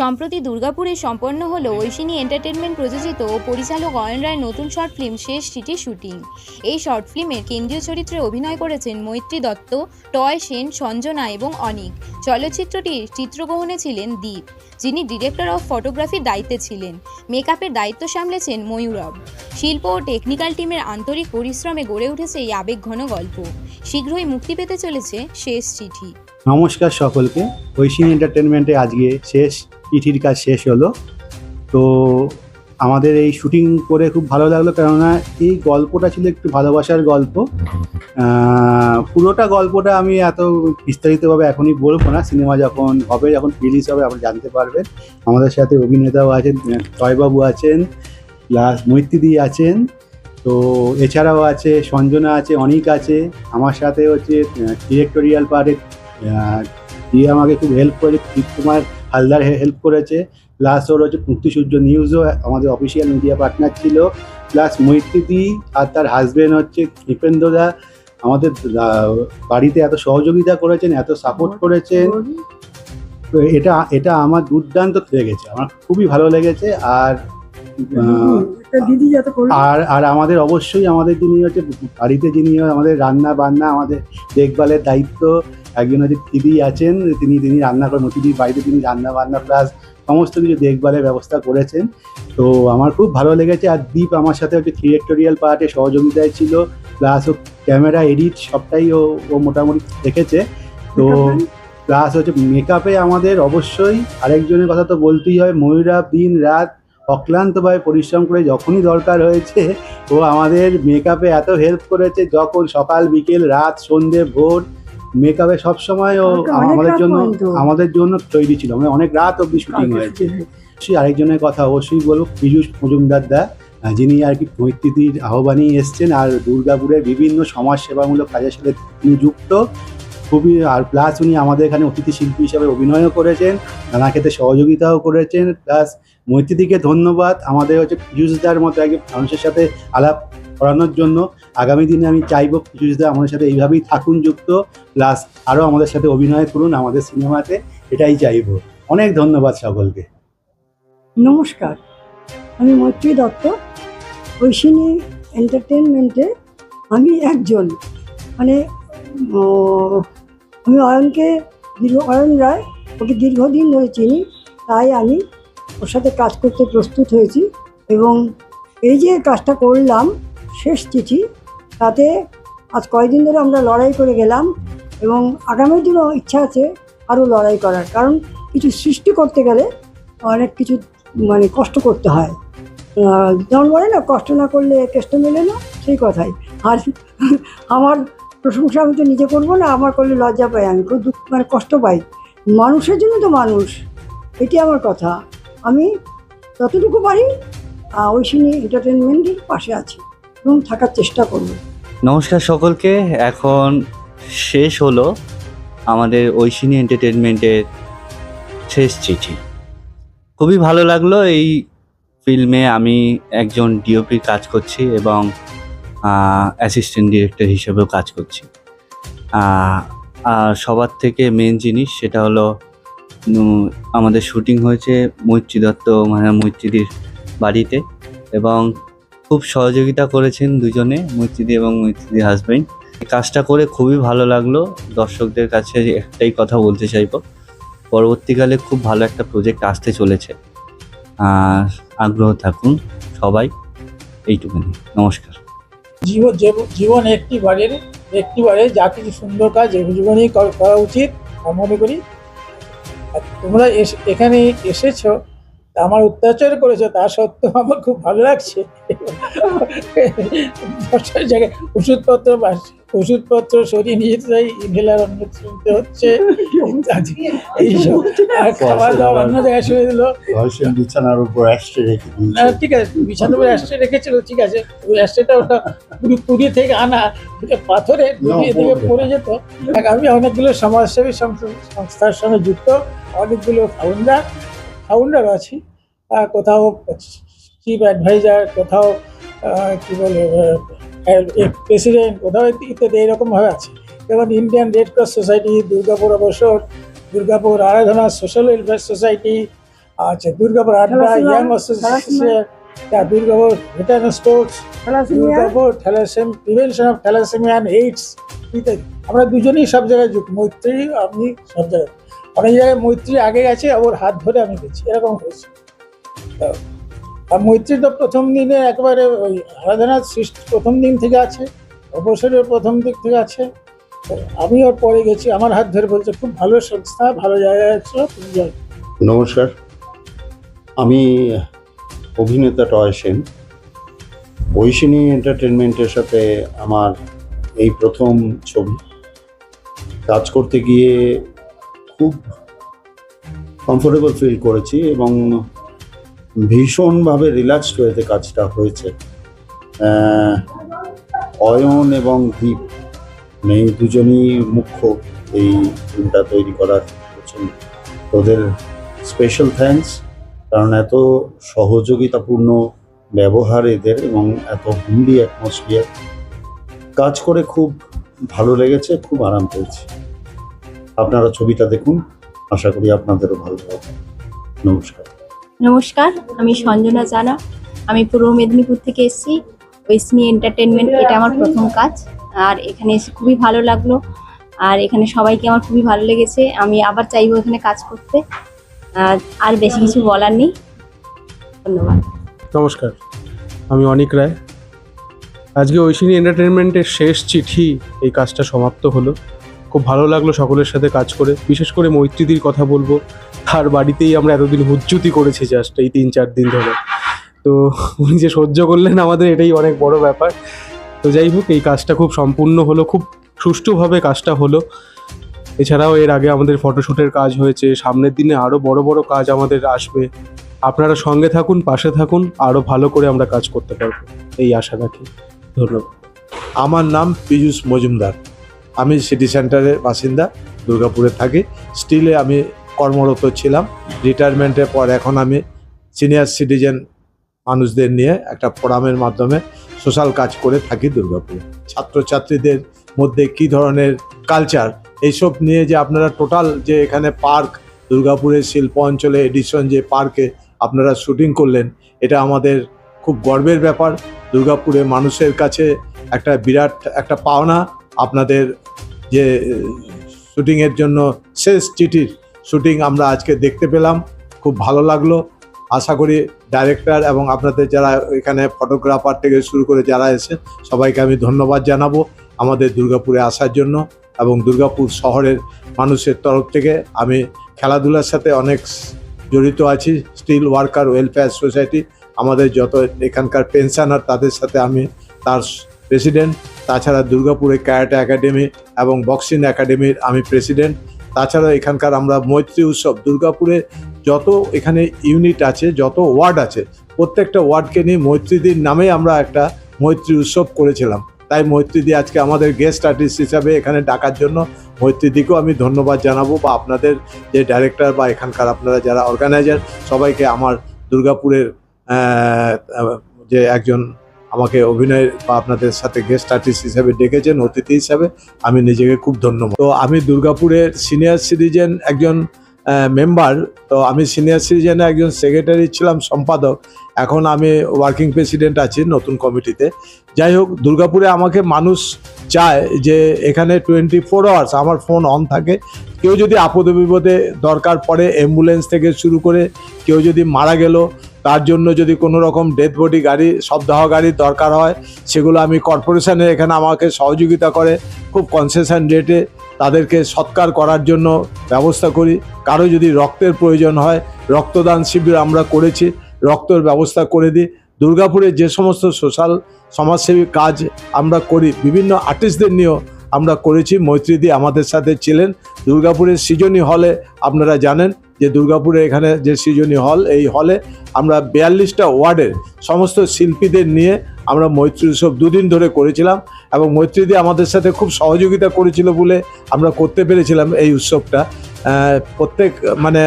সম্প্রতি দুর্গাপুরে সম্পন্ন হলো ঐশিনী এন্টারটেনমেন্ট প্রযোজিত ও পরিচালক অয়ন রায়ের নতুন শর্ট ফিল্ম শেষ চিঠি শুটিং। এই শর্ট ফিল্মের কেন্দ্রীয় চরিত্রে অভিনয় করেছেন মৈত্রী দত্ত, টয় সেন, সঞ্জনা এবং অনিক। চলচ্চিত্রটির চিত্রগ্রহণে ছিলেন দীপ, যিনি ডিরেক্টর অফ ফটোগ্রাফির দায়িত্বে ছিলেন। মেকআপের দায়িত্ব সামলেছেন ময়ূরব। শিল্প ও টেকনিক্যাল টিমের আন্তরিক পরিশ্রমে গড়ে উঠেছে এই আবেগঘন গল্প। শীঘ্রই মুক্তি পেতে চলেছে শেষ চিঠি। নমস্কার সকলকে। ঐশিনী এন্টারটেনমেন্টে আজকে শেষ চিঠির কাজ শেষ হলো। তো আমাদের এই শুটিং করে খুব ভালো লাগলো, কেননা এই গল্পটা ছিল একটু ভালোবাসার গল্প। পুরোটা গল্পটা আমি এত বিস্তারিতভাবে এখনই বলবো না, সিনেমা যখন হবে, যখন রিলিজ হবে আপনি জানতে পারবেন। আমাদের সাথে অভিনেতাও আছেন, টয়বাবু আছেন, প্লাস মৈত্রী আছেন, তো এছাড়াও আছে সঞ্জনা আছে, অনিক আছে। আমার সাথে হচ্ছে ডিরেক্টোরিয়াল পার্টে দিয়ে আমাকে খুব হেল্প করেছে, কুমার হালদার হেল্প করেছে। প্লাস ওর হচ্ছে মুক্তিসূর্য নিউজও আমাদের অফিসিয়াল মিডিয়া পার্টনার ছিল। প্লাস মৈত্রী আর তার হাজবেন্ড হচ্ছে কৃপেন্দ্রদা আমাদের বাড়িতে এত সহযোগিতা করেছেন, এত সাপোর্ট করেছেন। তো এটা আমার দুর্দান্ত লেগেছে, আমার খুবই ভালো লেগেছে। আর আর আমাদের অবশ্যই আমাদের যিনি হচ্ছে বাড়িতে, যিনি আমাদের রান্না বান্না, আমাদের দেখভালের দায়িত্ব একজন হচ্ছে দিদি আছেন, তিনি রান্না করেন। মতিদির বাড়িতে তিনি রান্না বান্না প্লাস সমস্ত কিছু দেখভালের ব্যবস্থা করেছেন। তো আমার খুব ভালো লেগেছে। আর দীপ আমার সাথে হচ্ছে ডিরেক্টোরিয়াল পার্টে সহযোগিতায় ছিল, প্লাস ও ক্যামেরা এডিট সবটাই ও মোটামুটি দেখেছে। তো প্লাস হচ্ছে মেকআপে আমাদের অবশ্যই আরেকজনের কথা তো বলতেই হয়, ময়ূরব দিন রাত অক্লান্তভাবে পরিশ্রম করে যখনই দরকার হয়েছে ও আমাদের মেকআপে এত হেল্প করেছে। যখন সকাল বিকেল রাত সন্ধে ভোর মেকআপে সবসময় ও আমাদের জন্য তৈরি ছিল। মানে অনেক রাত অবধি শুটিং হয়েছে। আরেকজনের কথা অবশ্যই বলবো, পীযূষ মজুমদার দা, যিনি আর কি মৈত্রীর আহ্বানে এসছেন আর দুর্গাপুরের বিভিন্ন সমাজসেবামূলক কাজের সাথে তিনি যুক্ত খুবই। আর প্লাস উনি আমাদের এখানে অতিথি শিল্পী হিসাবে অভিনয়ও করেছেন, নানা ক্ষেত্রে সহযোগিতাও করেছেন। প্লাস মৈত্রীকে ধন্যবাদ আমাদের হচ্ছে পীযূষদার মতো একজন মানুষের সাথে আলাপ করানোর জন্য। আগামী দিনে আমি চাইবো পীযূষদা আমাদের সাথে এইভাবেই থাকুন যুক্ত, প্লাস আরও আমাদের সাথে অভিনয় করুন আমাদের সিনেমাতে, এটাই চাইবো। অনেক ধন্যবাদ সকলকে। নমস্কার, আমি মৈত্রী দত্ত। ঐশিনী এন্টারটেনমেন্টে আমি একজন, মানে আমি অয়ন রায়, ওকে দীর্ঘদিন ধরে চিনি, তাই আমি ওর সাথে কাজ করতে প্রস্তুত হয়েছি। এবং এই যে কাজটা করলাম শেষ চিঠি, তাতে আজ কয়েকদিন ধরে আমরা লড়াই করে গেলাম এবং আগামী দিনও ইচ্ছা আছে আরও লড়াই করার। কারণ কিছু সৃষ্টি করতে গেলে অনেক কিছু মানে কষ্ট করতে হয়। যেমন বলে না, কষ্ট না করলে কেষ্ট মেলে না, সেই কথাই। আর আমার প্রশংসা আমি তো নিজে করবো না, আমার করলে লজ্জা পাই, আমি খুব দুঃখ মানে কষ্ট পাই। মানুষের জন্য তো মানুষ, এটি আমার কথা। আমি যতটুকু পারি ঐশিনী এন্টারটেনমেন্টের পাশে আছি এবং থাকার চেষ্টা করব। নমস্কার সকলকে। এখন শেষ হলো আমাদের ঐশিনী এন্টারটেনমেন্টের শেষ চিঠি। খুবই ভালো লাগলো। এই ফিল্মে আমি একজন ডিওপির কাজ করছি এবং অ্যাসিস্ট্যান্ট ডিরেক্টর হিসেবেও কাজ করছি। আর সবার থেকে মেন জিনিস সেটা হলো আমাদের শুটিং হয়েছে মৈত্রী দত্ত মানে মৈত্রীর বাড়িতে, এবং খুব সহযোগিতা করেছেন দুজনে, মৈত্রী এবং মৈত্রীর হাজব্যান্ড। কাজটা করে খুবই ভালো লাগলো। দর্শকদের কাছে একটাই কথা বলতে চাইবো, পরবর্তীকালে খুব ভালো একটা প্রজেক্ট আসতে চলেছে, আর আগ্রহ থাকুন সবাই। এইটুকুনি, নমস্কার। জীবন একটি বারে যা কিছু সুন্দর কাজ জীবনেই করা উচিত আমি মনে করি। তোমরা এখানে এসেছো, আমার অত্যাচার করেছো, তা সত্ত্বেও আমার খুব ভালো লাগছে। দশটার জায়গায় ওষুধপত্র সরিয়ে নিয়ে যাই, ইনহেলার অন্য শুনতে হচ্ছে, এইসব। আর খাওয়া দাওয়া অন্য জায়গায় শুনে দিল, বিছানার উপর অ্যাস্ট্রে রেখে, ঠিক আছে, বিছানার উপর অ্যাস্ট্রে রেখেছিল, ঠিক আছে। ওই অ্যাস্ট্রেটা ওটা পুরী থেকে আনা, পাথরে থেকে পড়ে যেত। আমি অনেকগুলো সমাজসেবী সংস্থার সঙ্গে যুক্ত, অনেকগুলো ফাউন্ডার আছি, কোথাও চিফ অ্যাডভাইজার, কোথাও কী বলে প্রেসিডেন্ট, কোথাও ইত্যাদি এরকমভাবে আছে। যেমন Indian red cross society, Durgapur Aradhana social welfare society, আচ্ছা, Durgapur Adda, Thalassemia, young association, Durgapur veteran sports, thalassemia, Durgapur prevention of thalassemia and AIDS ইত্যাদি। আমরা দুজনেই সব জায়গায় যুক্ত, মৈত্রী আমি সব জায়গায়, অনেক জায়গায় মৈত্রী আগে গেছে, ওর হাত ধরে আমি গেছি, এরকম হয়েছে। তো আর মৈত্রী তো প্রথম দিনে একেবারে ওই আরাধনার সৃষ্টি প্রথম দিন থেকে আছে, অবসরের প্রথম দিক থেকে আছে। তো আমি ওর পরে গেছি, আমার হাত ধরে বলছে খুব ভালো সংস্থা, ভালো জায়গায় আছো, তুমি যাও। নমস্কার, আমি অভিনেতা টয় সেন। ঐশিনী এন্টারটেনমেন্টের সাথে আমার এই প্রথম ছবি। কাজ করতে গিয়ে খুব কমফোর্টেবল ফিল করেছি এবং ভীষণভাবে রিল্যাক্সড হয়েছে কাজটা হয়েছে। অয়ন এবং দীপ এই দুজনই মুখ্য এই ফিল্মটা তৈরি করার পেছনে। ওদের স্পেশাল থ্যাঙ্কস, কারণ এত সহযোগিতাপূর্ণ ব্যবহার এদের এবং এত হুমলি অ্যাটমসফিয়ার, কাজ করে খুব ভালো লেগেছে, খুব আরাম পেয়েছি। আপনারা ছবিটা দেখুন, আশা করি আপনাদেরও ভালো লাগবে। নমস্কার। নমস্কার, আমি সঞ্জনা জানা। আমি পূর্ব মেদিনীপুর থেকে এসেছি। ঐশিনী এন্টারটেনমেন্ট, এটা আমার প্রথম কাজ, আর এখানে এসে খুবই ভালো লাগলো। আর এখানে সবাইকে আমার খুবই ভালো লেগেছে। আমি আবার চাইবো এখানে কাজ করতে। আর বেশি কিছু বলার নেই, ধন্যবাদ। নমস্কার, আমি অনিক রায়। আজকে ঐশিনী এন্টারটেনমেন্টের শেষ চিঠি এই কাজটা সমাপ্ত হলো। খুব ভালো লাগলো সকলের সাথে কাজ করে। বিশেষ করে মৈত্রীদির কথা বলবো, তার বাড়িতেই আমরা এতদিন হুজ্জুতি করেছি জাস্ট এই 3-4 দিন ধরে। তো উনি যে সহ্য করলেন আমাদের, এটাই অনেক বড় ব্যাপার। তো যাই হোক, এই কাজটা খুব সম্পূর্ণ হলো, খুব সুষ্ঠুভাবে কাজটা হলো। এছাড়াও এর আগে আমাদের ফটোশ্যুটের কাজ হয়েছে, সামনের দিনে আরও বড় বড় কাজ আমাদের আসবে। আপনারা সঙ্গে থাকুন, পাশে থাকুন, আরও ভালো করে আমরা কাজ করতে পারবো এই আশা রাখি। ধন্যবাদ। আমার নাম পীযূষ মজুমদার। আমি সিটি সেন্টারের বাসিন্দা, দুর্গাপুরে থাকি। স্টিলে আমি কর্মরত ছিলাম। রিটায়ারমেন্টের পর এখন আমি সিনিয়র সিটিজেন মানুষদের নিয়ে একটা ফোরামের মাধ্যমে সোশ্যাল কাজ করে থাকি দুর্গাপুরে। ছাত্রছাত্রীদের মধ্যে কী ধরনের কালচার, এইসব নিয়ে যে আপনারা টোটাল যে এখানে পার্ক, দুর্গাপুরের শিল্প অঞ্চলে এডিশন যে পার্কে আপনারা শুটিং করলেন, এটা আমাদের খুব গর্বের ব্যাপার। দুর্গাপুরে মানুষের কাছে একটা বিরাট একটা পাওনা। আপনাদের যে শুটিংয়ের জন্য শেষ চিঠির শুটিং আমরা আজকে দেখতে পেলাম, খুব ভালো লাগলো। আশা করি ডাইরেক্টর এবং আপনাদের যারা এখানে ফটোগ্রাফার থেকে শুরু করে যারা এসে, সবাইকে আমি ধন্যবাদ জানাবো আমাদের দুর্গাপুরে আসার জন্য। এবং দুর্গাপুর শহরের মানুষের তরফ থেকে আমি খেলাধুলার সাথে অনেক জড়িত আছি। স্টিল ওয়ার্কার ওয়েলফেয়ার সোসাইটি, আমাদের যত এখানকার পেনশনার, তাদের সাথে আমি তার প্রেসিডেন্ট। তাছাড়া দুর্গাপুরে ক্যারাটে একাডেমি এবং বক্সিং একাডেমির আমি প্রেসিডেন্ট। তাছাড়া এখানকার আমরা মৈত্রী উৎসব, দুর্গাপুরে যত এখানে ইউনিট আছে, যত ওয়ার্ড আছে, প্রত্যেকটা ওয়ার্ডকে নিয়ে মৈত্রীদির নামে আমরা একটা মৈত্রী উৎসব করেছিলাম। তাই মৈত্রীদি আজকে আমাদের গেস্ট আর্টিস্ট হিসাবে এখানে ডাকার জন্য মৈত্রীদিকেও আমি ধন্যবাদ জানাবো, বা আপনাদের যে ডাইরেক্টর বা এখানকার আপনারা যারা অর্গানাইজার, সবাইকে আমার দুর্গাপুরের যে একজন আমাকে অভিনয় বা আপনাদের সাথে গেস্ট আর্টিস্ট হিসেবে ডেকেছেন অতিথি হিসাবে, আমি নিজেকে খুব ধন্যবাদ। তো আমি দুর্গাপুরের সিনিয়র সিটিজেন একজন মেম্বার। তো আমি সিনিয়র সিটিজেনে একজন সেক্রেটারি ছিলাম, সম্পাদক। এখন আমি ওয়ার্কিং প্রেসিডেন্ট আছি নতুন কমিটিতে। যাই হোক, দুর্গাপুরে আমাকে মানুষ চায় যে এখানে 24 আওয়ার্স আমার ফোন অন থাকে। কেউ যদি আপদে বিপদে দরকার পড়ে, অ্যাম্বুলেন্স থেকে শুরু করে কেউ যদি মারা গেল, তার জন্য যদি কোনো রকম ডেথ বডি গাড়ি, শবদাহ গাড়ির দরকার হয়, সেগুলো আমি কর্পোরেশনে এখানে আমাকে সহযোগিতা করে খুব কনসেশন রেটে তাদেরকে সৎকার করার জন্য ব্যবস্থা করি। কারো যদি রক্তের প্রয়োজন হয়, রক্তদান শিবির আমরা করেছি, রক্তের ব্যবস্থা করে দিই। দুর্গাপুরে যে সমস্ত সোশ্যাল সমাজসেবী কাজ আমরা করি, বিভিন্ন আর্টিস্টদের নিয়েও আমরা করেছি। মৈত্রীদি আমাদের সাথে ছিলেন। দুর্গাপুরের সৃজনী হলে আপনারা জানেন যে দুর্গাপুরে এখানে যে সৃজনী হল, এই হলে আমরা 42টা ওয়ার্ডের সমস্ত শিল্পীদের নিয়ে আমরা মৈত্রী উৎসব 2 দিন ধরে করেছিলাম। এবং মৈত্রীদি আমাদের সাথে খুব সহযোগিতা করেছিল বলে আমরা করতে পেরেছিলাম এই উৎসবটা। প্রত্যেক মানে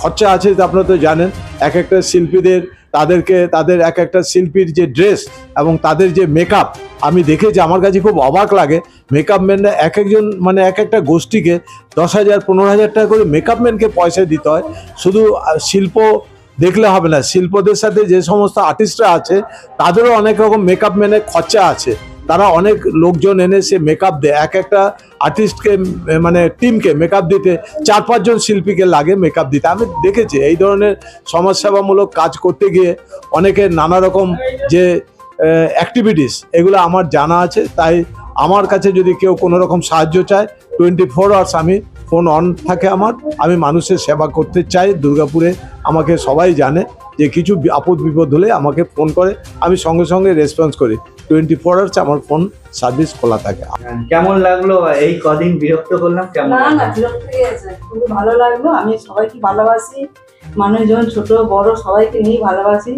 খরচা আছে, আপনারা তো জানেন, এক একটা শিল্পীদের তাদেরকে তাদের এক একটা শিল্পীর যে ড্রেস এবং তাদের যে মেকআপ আমি দেখেছি, আমার কাছে খুব অবাক লাগে। মেকআপ ম্যানরা এক একজন মানে এক একটা গোষ্ঠীকে 10,000 15,000 টাকা করে মেকআপ ম্যানকে পয়সা দিতে হয়। শুধু শিল্প দেখলে হবে না, শিল্পদের সাথে যে সমস্ত আর্টিস্টরা আছে তাদেরও অনেক রকম মেকআপ ম্যানের খরচা আছে। তারা অনেক লোকজন এনে সে মেকআপ দেয়, এক একটা আর্টিস্টকে মানে টিমকে মেকআপ দিতে 4-5 জন শিল্পীকে লাগে মেকআপ দিতে। আমি দেখেছি এই ধরনের সমাজসেবামূলক কাজ করতে গিয়ে অনেকে নানা রকম যে অ্যাক্টিভিটিস এগুলো আমার জানা আছে। তাই আমার কাছে যদি কেউ কোনো রকম সাহায্য চায় 24 আওয়ার্স আমি ফোন অন থাকে আমার। আমি মানুষের সেবা করতে চাই। দুর্গাপুরে আমাকে সবাই জানে যে কিছু আপদ বিপদ হলে আমাকে ফোন করে, আমি সঙ্গে সঙ্গে রেসপন্স করি। 24 আওয়ার্স আমার ফোন সার্ভিস খোলা থাকে। কেমন লাগলো এই কদিন বিরক্ত করলাম? কেমন না লাগলো? বিরক্ত হয়ে গেছে, খুবই ভালো লাগলো। আমি সবাইকে ভালোবাসি, মানুষজন ছোট বড় সবাইকে নিয়ে ভালোবাসি।